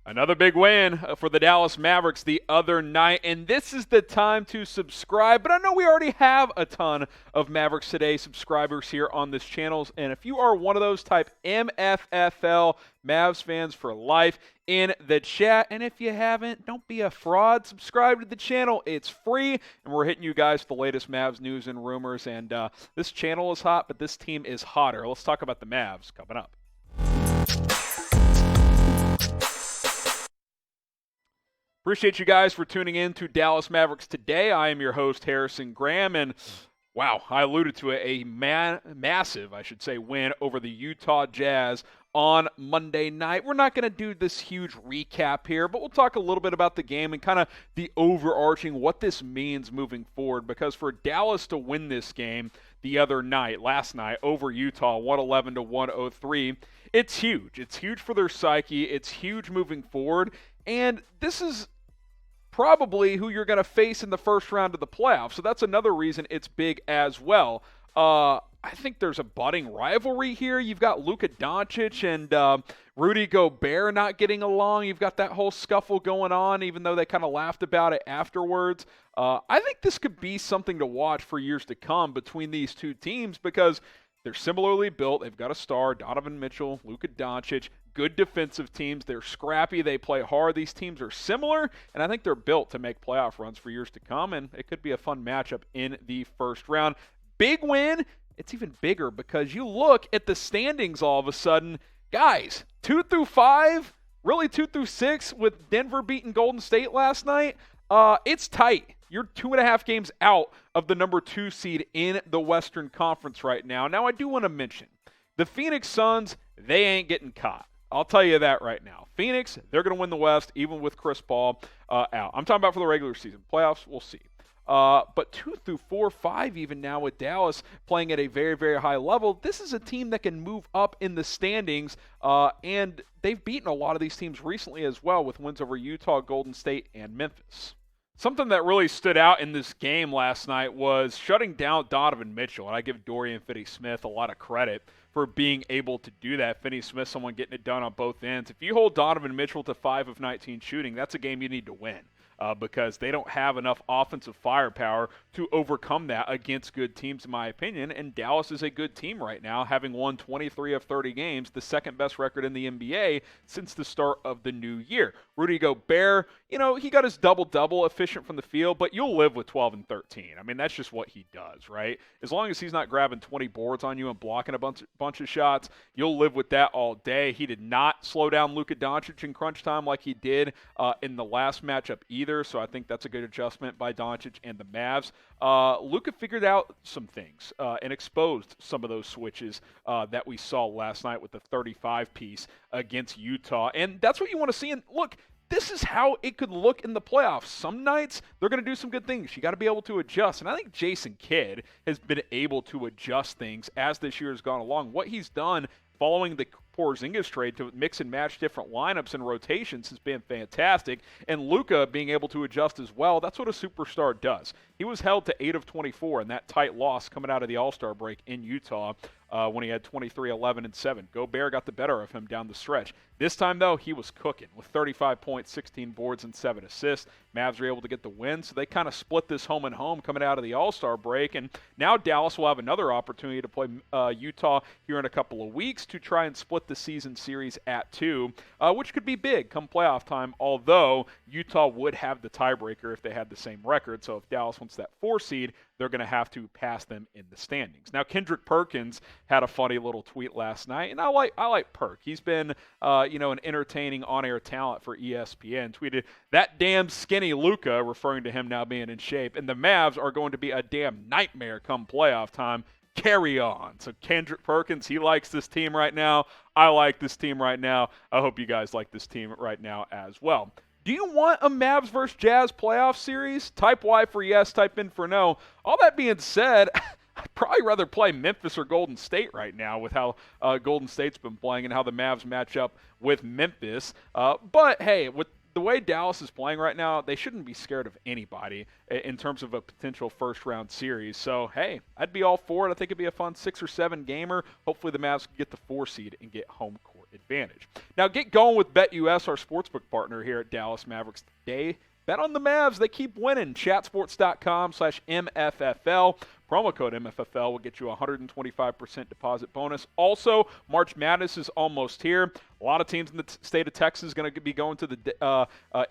Another big win for the Dallas Mavericks the other night, and this is the time to subscribe. But I know we already have a ton of Mavericks Today subscribers here on this channel, and if you are one of those, type MFFL, Mavs fans for life, in the chat. And if you haven't, don't be a fraud. Subscribe to the channel. It's free, and we're hitting you guys with the latest Mavs news and rumors. And this channel is hot, but this team is hotter. Let's talk about the Mavs coming up. Appreciate you guys for tuning in to Dallas Mavericks Today. I am your host, Harrison Graham, and wow, I alluded to it, a massive, win over the Utah Jazz on Monday night. We're not going to do this huge recap here, but we'll talk a little bit about the game and kind of the overarching what this means moving forward, because for Dallas to win this game last night, over Utah, 111-103, it's huge. It's huge for their psyche. It's huge moving forward, and this is probably who you're going to face in the first round of the playoffs. So that's another reason it's big as well. I think there's a budding rivalry here. You've got Luka Doncic and Rudy Gobert not getting along. You've got that whole scuffle going on, even though they kind of laughed about it afterwards. I think this could be something to watch for years to come between these two teams, because they're similarly built. They've got a star, Donovan Mitchell, Luka Doncic, good defensive teams. They're scrappy. They play hard. These teams are similar, and I think they're built to make playoff runs for years to come, and it could be a fun matchup in the first round. Big win. It's even bigger because you look at the standings all of a sudden. Guys, 2 through 5, really 2 through 6 with Denver beating Golden State last night. It's tight. You're 2.5 games out of the number 2 seed in the Western Conference right now. Now, I do want to mention, the Phoenix Suns, they ain't getting caught. I'll tell you that right now. Phoenix, they're going to win the West, even with Chris Paul out. I'm talking about for the regular season. Playoffs, we'll see. But 2 through 4, 5 even now with Dallas playing at a very, very high level. This is a team that can move up in the standings, and they've beaten a lot of these teams recently as well with wins over Utah, Golden State, and Memphis. Something that really stood out in this game last night was shutting down Donovan Mitchell, and I give Dorian Finney-Smith a lot of credit for being able to do that. Finney-Smith, someone getting it done on both ends. If you hold Donovan Mitchell to 5 of 19 shooting, that's a game you need to win. Because they don't have enough offensive firepower to overcome that against good teams, in my opinion. And Dallas is a good team right now, having won 23 of 30 games, the second best record in the NBA since the start of the new year. Rudy Gobert, he got his double-double, efficient from the field, but you'll live with 12 and 13. I mean, that's just what he does, right? As long as he's not grabbing 20 boards on you and blocking a bunch of shots, you'll live with that all day. He did not slow down Luka Doncic in crunch time like he did in the last matchup either. So I think that's a good adjustment by Doncic and the Mavs. Luka figured out some things and exposed some of those switches that we saw last night with the 35-piece against Utah. And that's what you want to see. And look, this is how it could look in the playoffs. Some nights, they're going to do some good things. You got to be able to adjust. And I think Jason Kidd has been able to adjust things as this year has gone along. What he's done following the Porzingis trade to mix and match different lineups and rotations has been fantastic. And Luka being able to adjust as well, that's what a superstar does. He was held to 8 of 24 in that tight loss coming out of the All-Star break in Utah when he had 23, 11, and 7. Gobert got the better of him down the stretch. This time, though, he was cooking with 35 points, 16 boards, and 7 assists. Mavs were able to get the win, so they kind of split this home and home coming out of the All-Star break. And now Dallas will have another opportunity to play Utah here in a couple of weeks to try and split the season series at 2, which could be big come playoff time, although Utah would have the tiebreaker if they had the same record. So if Dallas wants that 4 seed, they're going to have to pass them in the standings. Now, Kendrick Perkins had a funny little tweet last night, and I like Perk. He's been, an entertaining on-air talent for ESPN. Tweeted, "That damn skinny Luka," referring to him now being in shape, "and the Mavs are going to be a damn nightmare come playoff time. Carry on." So Kendrick Perkins, he likes this team right now. I like this team right now. I hope you guys like this team right now as well. Do you want a Mavs versus Jazz playoff series? Type Y for yes, type in for no. All that being said, I'd probably rather play Memphis or Golden State right now with how Golden State's been playing and how the Mavs match up with Memphis. But, hey, with the way Dallas is playing right now, they shouldn't be scared of anybody in terms of a potential first-round series. So, hey, I'd be all for it. I think it'd be a fun 6 or 7 gamer. Hopefully the Mavs can get the 4 seed and get home court. advantage. Now get going with BetUS, our sportsbook partner here at Dallas Mavericks today. Bet on the Mavs. They keep winning. Chatsports.com/MFFL. Promo code MFFL will get you a 125% deposit bonus. Also, March Madness is almost here. A lot of teams in the state of Texas going to be going to the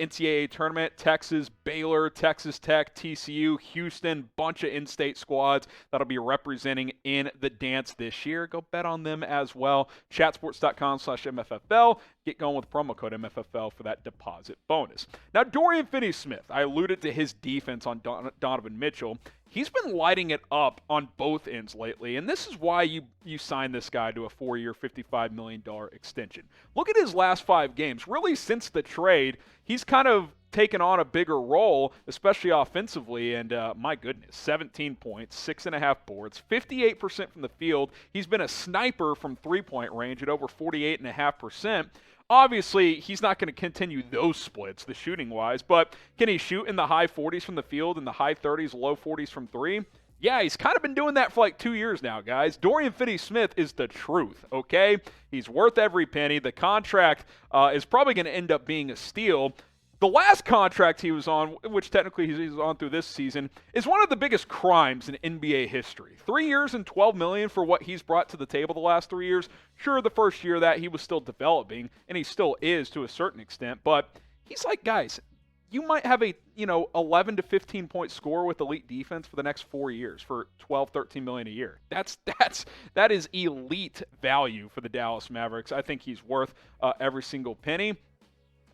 NCAA tournament. Texas, Baylor, Texas Tech, TCU, Houston, bunch of in-state squads that'll be representing in the dance this year. Go bet on them as well. Chatsports.com/MFFL. Get going with promo code MFFL for that deposit bonus. Now, Dorian Finney-Smith, I alluded to his defense on Donovan Mitchell. He's been lighting it up on both ends lately, and this is why you signed this guy to a 4-year, $55 million extension. Look at his last 5 games. Really, since the trade, he's kind of taken on a bigger role, especially offensively, and my goodness, 17 points, 6.5 boards, 58% from the field. He's been a sniper from three-point range at over 48.5%. Obviously, he's not going to continue those splits, the shooting-wise, but can he shoot in the high 40s from the field and the high 30s, low 40s from three? Yeah, he's kind of been doing that for like 2 years now, guys. Dorian Finney-Smith is the truth, okay? He's worth every penny. The contract is probably going to end up being a steal. The last contract he was on, which technically he's on through this season, is one of the biggest crimes in NBA history. 3 years and $12 million for what he's brought to the table the last 3 years. Sure, the first year that he was still developing, and he still is to a certain extent, but he's like, guys, you might have a 11 to 15 point score with elite defense for the next 4 years for 12, 13 million a year. That is elite value for the Dallas Mavericks. I think he's worth every single penny.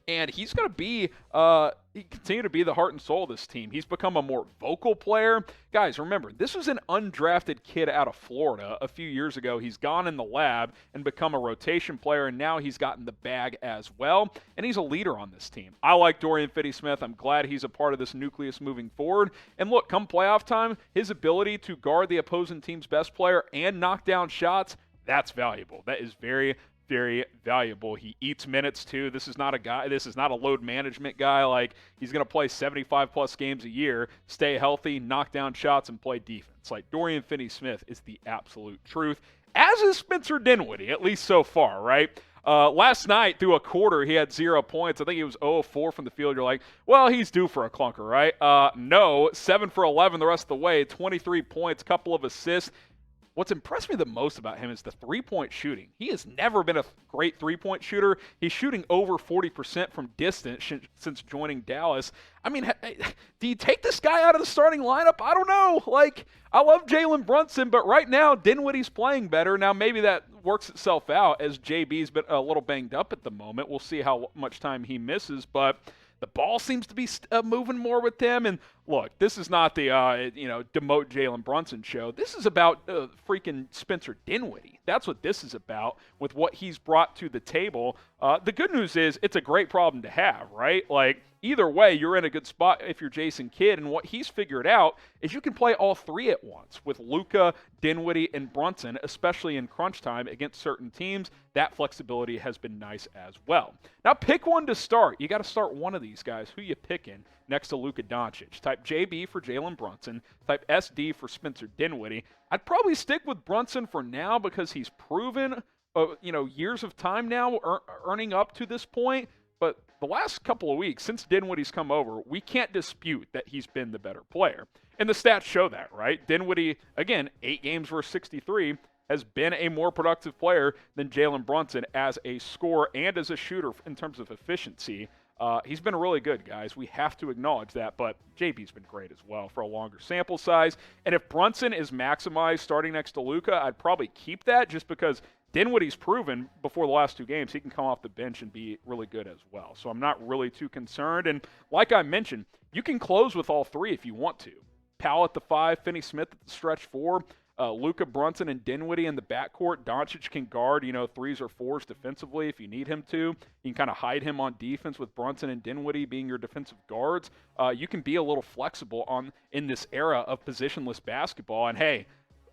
And he's going to be, continue to be the heart and soul of this team. He's become a more vocal player. Guys, remember, this was an undrafted kid out of Florida a few years ago. He's gone in the lab and become a rotation player, and now he's gotten the bag as well. And he's a leader on this team. I like Dorian Finney-Smith. I'm glad he's a part of this nucleus moving forward. And look, come playoff time, his ability to guard the opposing team's best player and knock down shots, that's valuable. That is very, very valuable. He eats minutes too. This is not a load management guy. Like, he's going to play 75 plus games a year, stay healthy, knock down shots, and play defense. Like, Dorian Finney-Smith is the absolute truth, as is Spencer Dinwiddie, at least so far, right? Last night, through a quarter, he had 0 points. I think he was 0 of 4 from the field. You're like, well, he's due for a clunker, right? No, 7 for 11 the rest of the way, 23 points, couple of assists. What's impressed me the most about him is the three-point shooting. He has never been a great three-point shooter. He's shooting over 40% from distance since joining Dallas. I mean, do you take this guy out of the starting lineup? I don't know. Like, I love Jalen Brunson, but right now, Dinwiddie's playing better. Now, maybe that works itself out as JB's been a little banged up at the moment. We'll see how much time he misses, but the ball seems to be moving more with him. And look, this is not the, demote Jalen Brunson show. This is about freaking Spencer Dinwiddie. That's what this is about with what he's brought to the table. The good news is it's a great problem to have, right? Like, either way, you're in a good spot if you're Jason Kidd. And what he's figured out is you can play all three at once with Luka, Dinwiddie, and Brunson, especially in crunch time against certain teams. That flexibility has been nice as well. Now, pick one to start. You got to start one of these guys. Who you picking next to Luka Doncic? Type JB for Jalen Brunson. Type SD for Spencer Dinwiddie. I'd probably stick with Brunson for now because he's proven, years of time now earning up to this point. But the last couple of weeks, since Dinwiddie's come over, we can't dispute that he's been the better player. And the stats show that, right? Dinwiddie, again, 8 games versus 63, has been a more productive player than Jalen Brunson as a scorer and as a shooter in terms of efficiency. He's been really good, guys. We have to acknowledge that, but JB's been great as well for a longer sample size. And if Brunson is maximized starting next to Luka, I'd probably keep that just because Dinwiddie's proven before the last 2 games he can come off the bench and be really good as well. So I'm not really too concerned. And like I mentioned, you can close with all three if you want to. Powell at the 5, Finney-Smith at the stretch 4, Luka, Brunson, and Dinwiddie in the backcourt. Doncic can guard, 3s or 4s defensively if you need him to. You can kind of hide him on defense with Brunson and Dinwiddie being your defensive guards. You can be a little flexible in this era of positionless basketball. And hey,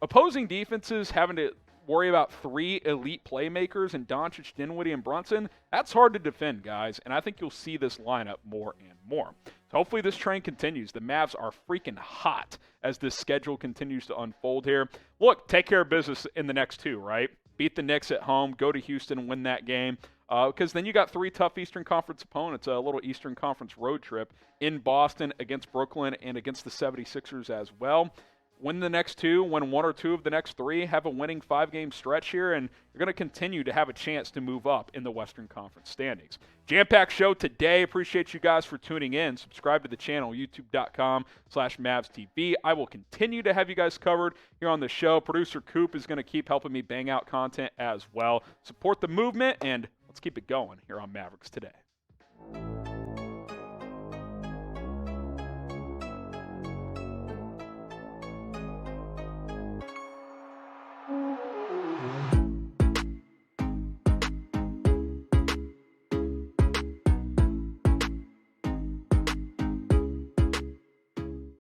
opposing defenses having to worry about 3 elite playmakers in Doncic, Dinwiddie, and Brunson, that's hard to defend, guys, and I think you'll see this lineup more and more. So hopefully this train continues. The Mavs are freaking hot as this schedule continues to unfold here. Look, take care of business in the next 2, right? beat the Knicks at home, go to Houston and win that game. Because then you got 3 tough Eastern Conference opponents, a little Eastern Conference road trip in Boston against Brooklyn and against the 76ers as well. Win the next 2, win 1 or 2 of the next 3, have a winning 5-game stretch here, and you're going to continue to have a chance to move up in the Western Conference standings. Jam-packed show today. Appreciate you guys for tuning in. Subscribe to the channel, youtube.com/MavsTV. I will continue to have you guys covered here on the show. Producer Coop is going to keep helping me bang out content as well. Support the movement, and let's keep it going here on Mavericks Today.